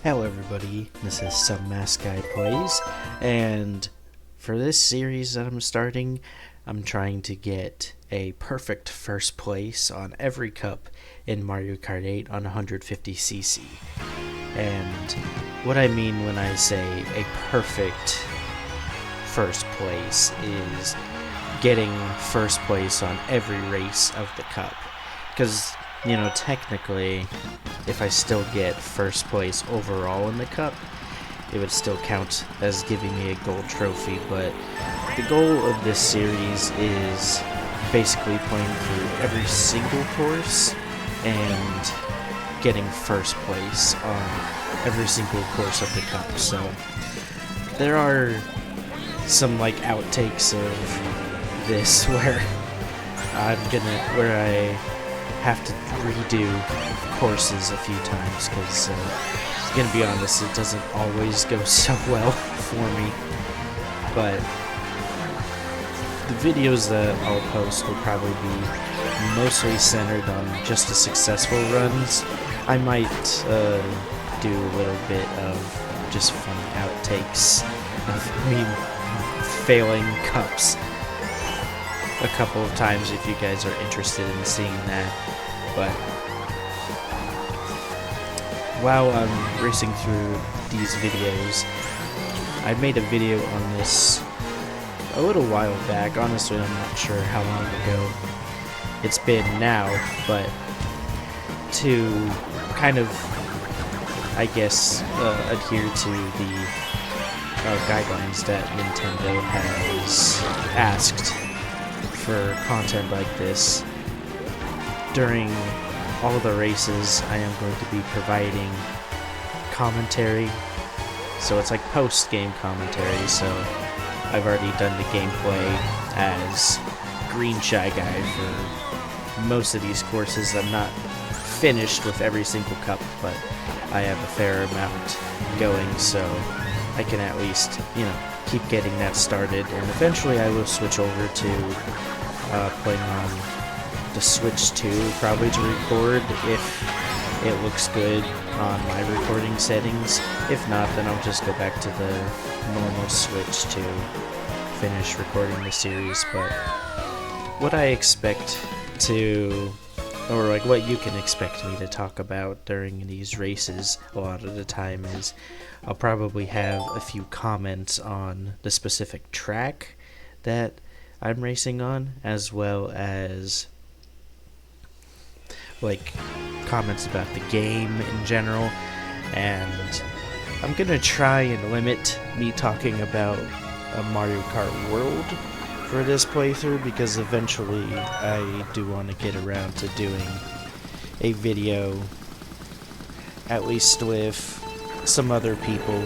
Hello everybody, this is Some Mask Guy Plays, and for this series that I'm starting, I'm trying to get a perfect first place on every cup in Mario Kart 8 on 150cc. And what I mean when I say a perfect first place is getting first place on every race of the cup. Because, technically, if I still get first place overall in the cup, it would still count as giving me a gold trophy. But the goal of this series is basically playing through every single course and getting first place on every single course of the cup. So there are some outtakes of this where I have to redo courses a few times because I'm gonna be honest, it doesn't always go so well for me. But the videos that I'll post will probably be mostly centered on just the successful runs. I might do a little bit of just funny outtakes of me failing cups a couple of times if you guys are interested in seeing that. But while I'm racing through these videos, I made a video on this a little while back. Honestly, I'm not sure how long ago it's been now, but to kind of, I guess, adhere to the guidelines that Nintendo has asked for content like this. During all the races, I am going to be providing commentary, so it's like post-game commentary. So I've already done the gameplay as Green Shy Guy for most of these courses. I'm not finished with every single cup, but I have a fair amount going, so I can at least, keep getting that started. And eventually I will switch over to playing on the Switch 2, probably to record if it looks good on my recording settings. If not, then I'll just go back to the normal Switch to finish recording the series. But what I expect to, or what you can expect me to talk about during these races a lot of the time, is I'll probably have a few comments on the specific track that I'm racing on, as well as comments about the game in general. And I'm gonna try and limit me talking about a Mario Kart World for this playthrough, because eventually I do want to get around to doing a video, at least with some other people,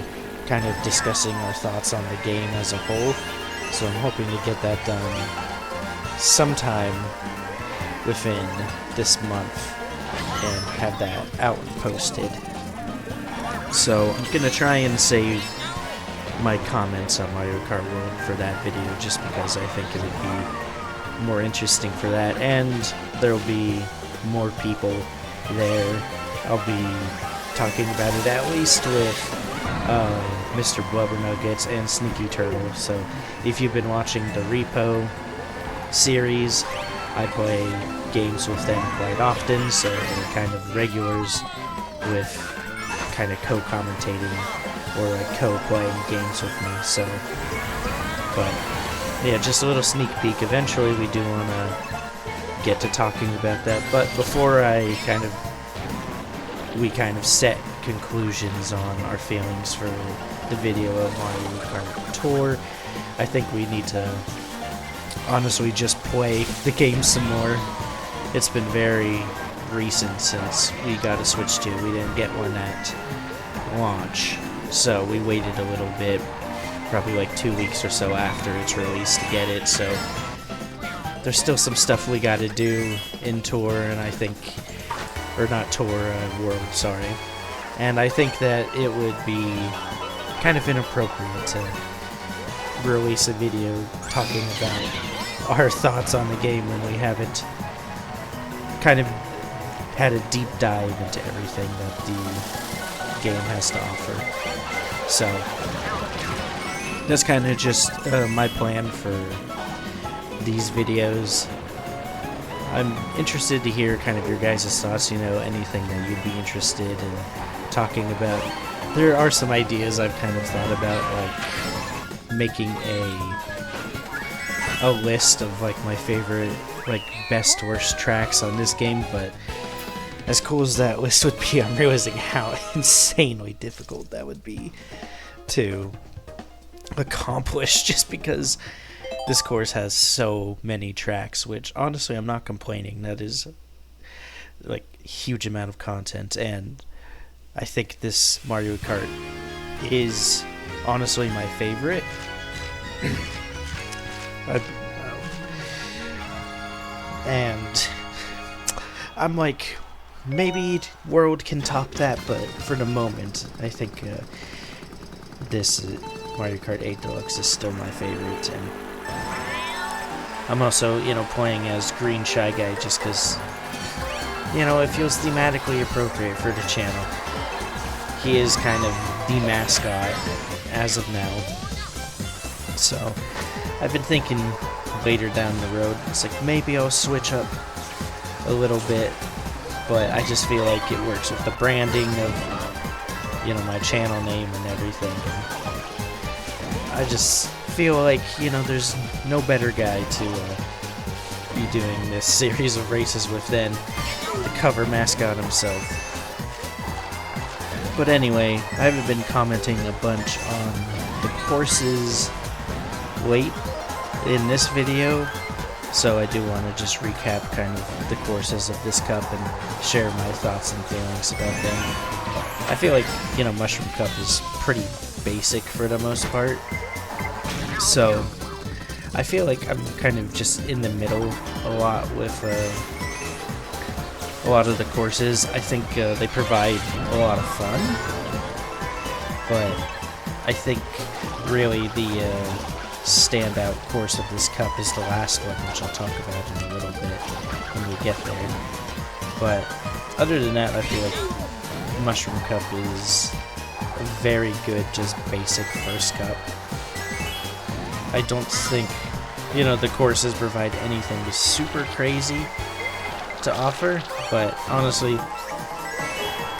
kind of discussing our thoughts on the game as a whole. So I'm hoping to get that done sometime within this month and have that out and posted. So I'm gonna try and save my comments on Mario Kart World for that video, just because I think it would be more interesting for that, and there'll be more people there. I'll be talking about it at least with Mr. Blubbernuggets and Sneaky Turtle. So if you've been watching the Repo series, I play games with them quite often, so they're kind of regulars with kind of co-commentating or co-playing games with me. So, but yeah, just a little sneak peek. Eventually we do want to get to talking about that, but before we kind of set conclusions on our feelings for the video of Mario Kart Tour, I think we need to honestly just play the game some more. It's been very recent since we got a Switch 2. We didn't get one at launch, so we waited a little bit, probably 2 weeks or so after its release, to get it. So there's still some stuff we gotta do in Tour, and I think, or not Tour, World, sorry. And I think that it would be kind of inappropriate to release a video talking about our thoughts on the game when we haven't kind of had a deep dive into everything that the game has to offer. So that's kind of just my plan for these videos. I'm interested to hear kind of your guys' thoughts, you know, anything that you'd be interested in talking about. There are some ideas I've kind of thought about, like making a list of like my favorite, like, best worst tracks on this game, but as cool as that list would be, I'm realizing how insanely difficult that would be to accomplish, just because this course has so many tracks, which honestly I'm not complaining. That is like a huge amount of content, and I think this Mario Kart is honestly my favorite. And I'm like, maybe World can top that, but for the moment, I think this Mario Kart 8 Deluxe is still my favorite. And I'm also, you know, playing as Green Shy Guy just because, you know, it feels thematically appropriate for the channel. He is kind of the mascot as of now. So I've been thinking later down the road, it's like maybe I'll switch up a little bit, but I just feel like it works with the branding of, you know, my channel name and everything. And I just feel like, you know, there's no better guy to be doing this series of races with than the cover mascot himself. But anyway, I haven't been commenting a bunch on the courses late in this video, so I do want to just recap kind of the courses of this cup and share my thoughts and feelings about them. I feel like, you know, Mushroom Cup is pretty basic for the most part, so I feel like I'm kind of just in the middle a lot with a lot of the courses. I think they provide a lot of fun, but I think really the standout course of this cup is the last one, which I'll talk about in a little bit when we get there. But other than that, I feel like Mushroom Cup is a very good, just basic first cup. I don't think, you know, the courses provide anything super crazy to offer, but honestly,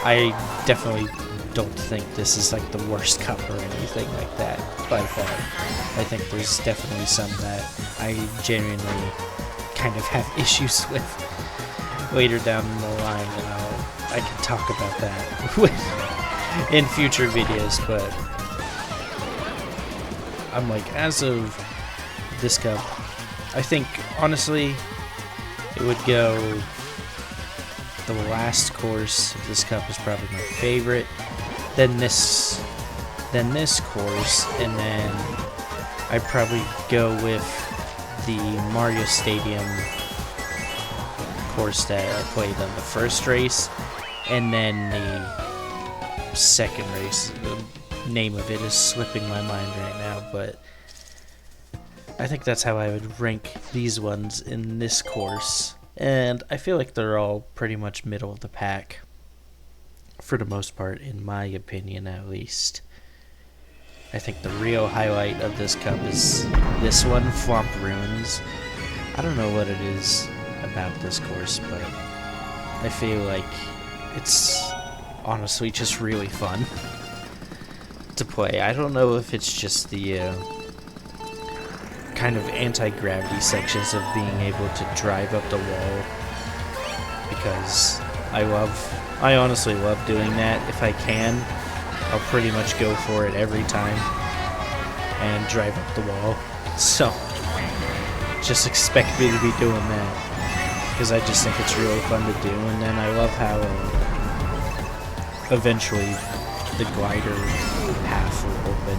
I definitely don't think this is like the worst cup or anything like that by far. I think there's definitely some that I genuinely kind of have issues with later down the line, and I can talk about that in future videos. But I'm like, as of this cup, I think honestly it would go, the last course of this cup is probably my favorite, then this course, and then I'd probably go with the Mario Stadium course that I played on the first race, and then the second race. The name of it is slipping my mind right now, but I think that's how I would rank these ones in this course. And I feel like they're all pretty much middle of the pack, for the most part, in my opinion at least. I think the real highlight of this cup is this one, Flomp Ruins. I don't know what it is about this course, but I feel like it's honestly just really fun to play. I don't know if it's just the kind of anti-gravity sections of being able to drive up the wall, because I honestly love doing that. If I can, I'll pretty much go for it every time and drive up the wall. So just expect me to be doing that, because I just think it's really fun to do. And then I love how eventually the glider path will open.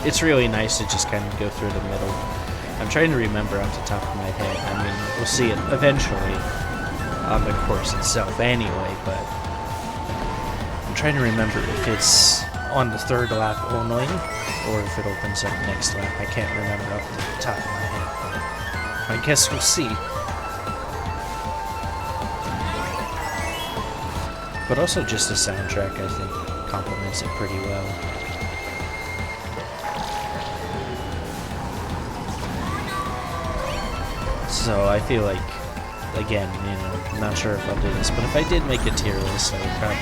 It's really nice to just kind of go through the middle. I'm trying to remember off the top of my head. I mean, we'll see it eventually on the course itself anyway, but I'm trying to remember if it's on the third lap only, or if it opens up next lap. I can't remember off the top of my head, but I guess we'll see. But also just the soundtrack, I think, complements it pretty well. So I feel like, again, you know, I'm not sure if I'll do this, but if I did make a tier list, I would probably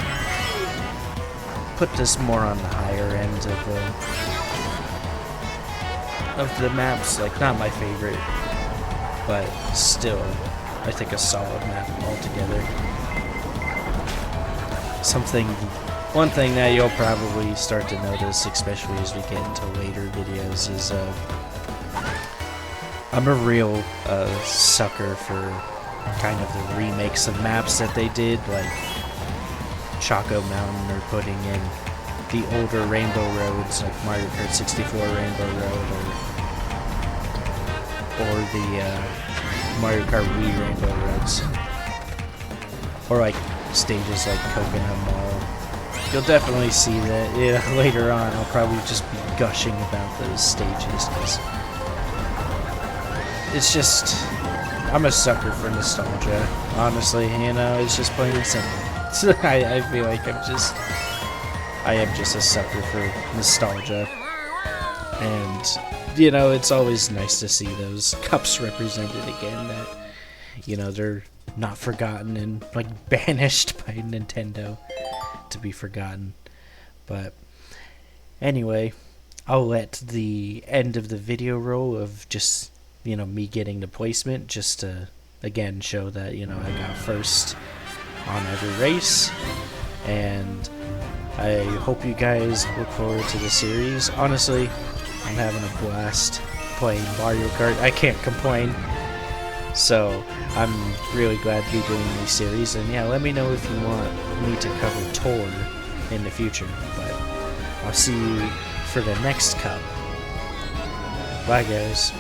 put this more on the higher end of the maps. Like, not my favorite, but still, I think a solid map altogether. One thing that you'll probably start to notice, especially as we get into later videos, is I'm a real sucker for kind of the remakes of maps that they did, like Choco Mountain, or putting in the older Rainbow Roads, like Mario Kart 64 Rainbow Road, or the Mario Kart Wii Rainbow Roads, or like stages like Coconut Mall. You'll definitely see that later on. I'll probably just be gushing about those stages, because it's just, I'm a sucker for nostalgia, honestly, you know, it's just plain and simple. So I feel like I am just a sucker for nostalgia, and, you know, it's always nice to see those cups represented again, that, you know, they're not forgotten and, like, banished by Nintendo to be forgotten. But anyway, I'll let the end of the video roll of just, you know, me getting the placement, just to again show that, you know, I got first on every race, and I hope you guys look forward to the series. Honestly, I'm having a blast playing Mario Kart. I can't complain. So I'm really glad to be doing these series, and yeah, let me know if you want me to cover Tour in the future. But I'll see you for the next cup. Bye, guys.